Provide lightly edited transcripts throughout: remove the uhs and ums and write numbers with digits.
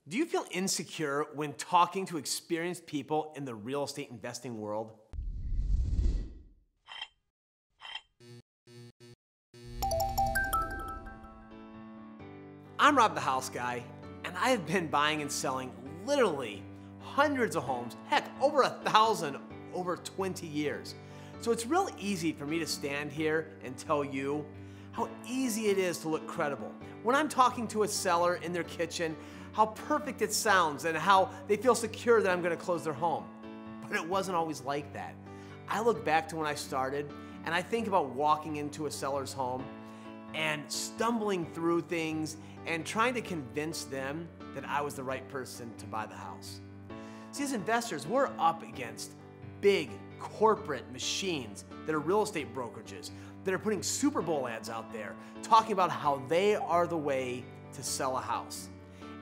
Do you feel insecure when talking to experienced people in the real estate investing world? I'm Rob the House Guy, and I have been buying and selling literally hundreds of homes, heck, over 1,000 over 20 years. So it's real easy for me to stand here and tell you how easy it is to look credible. When I'm talking to a seller in their kitchen, how perfect it sounds and how they feel secure that I'm going to close their home. But it wasn't always like that. I look back to when I started and I think about walking into a seller's home and stumbling through things and trying to convince them that I was the right person to buy the house. See, as investors, we're up against big corporate machines that are real estate brokerages that are putting Super Bowl ads out there talking about how they are the way to sell a house.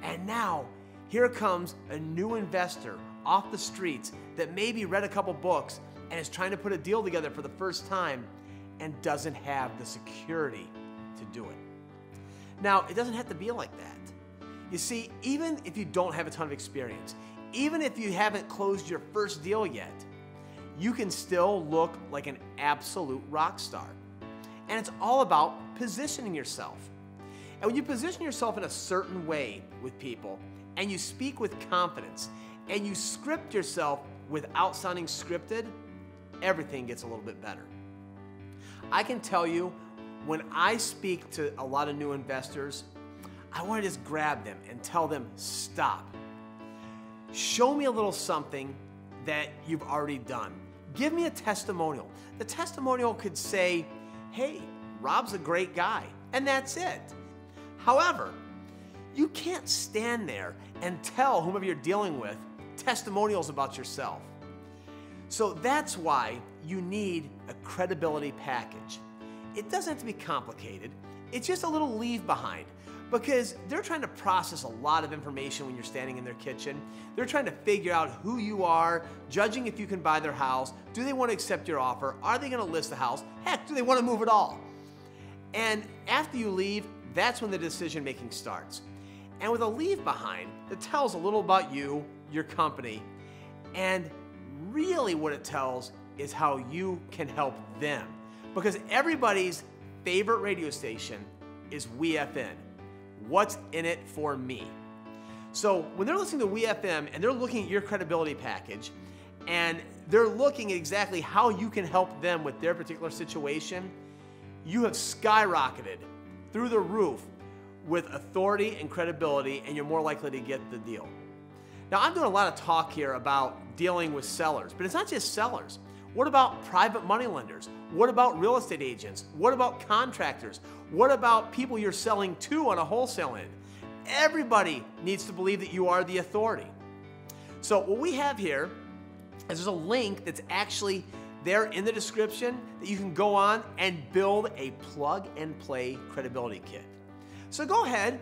And now, here comes a new investor off the streets that maybe read a couple books and is trying to put a deal together for the first time and doesn't have the security to do it. Now, it doesn't have to be like that. You see, even if you don't have a ton of experience, even if you haven't closed your first deal yet, you can still look like an absolute rock star. And it's all about positioning yourself. And when you position yourself in a certain way with people, and you speak with confidence, and you script yourself without sounding scripted, everything gets a little bit better. I can tell you, when I speak to a lot of new investors, I want to just grab them and tell them, stop. Show me a little something that you've already done. Give me a testimonial. The testimonial could say, hey, Rob's a great guy, and that's it. However, you can't stand there and tell whomever you're dealing with testimonials about yourself. So that's why you need a credibility package. It doesn't have to be complicated. It's just a little leave behind, because they're trying to process a lot of information when you're standing in their kitchen. They're trying to figure out who you are, judging if you can buy their house. Do they want to accept your offer? Are they going to list the house? Heck, do they want to move at all? And after you leave, that's when the decision making starts. And with a leave behind, it tells a little about you, your company, and really what it tells is how you can help them. Because everybody's favorite radio station is WeFN. What's in it for me? So when they're listening to WeFM and they're looking at your credibility package and they're looking at exactly how you can help them with their particular situation, you have skyrocketed through the roof with authority and credibility, and you're more likely to get the deal. Now, I'm doing a lot of talk here about dealing with sellers, but it's not just sellers. What about private money lenders? What about real estate agents? What about contractors? What about people you're selling to on a wholesale end? Everybody needs to believe that you are the authority. So what we have here is there's a link that's actually there in the description that you can go on and build a plug and play credibility kit. So go ahead,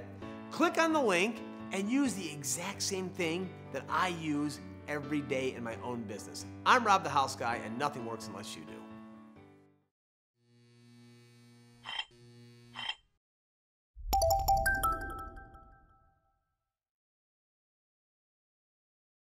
click on the link, and use the exact same thing that I use every day in my own business. I'm Rob the House Guy, and nothing works unless you do.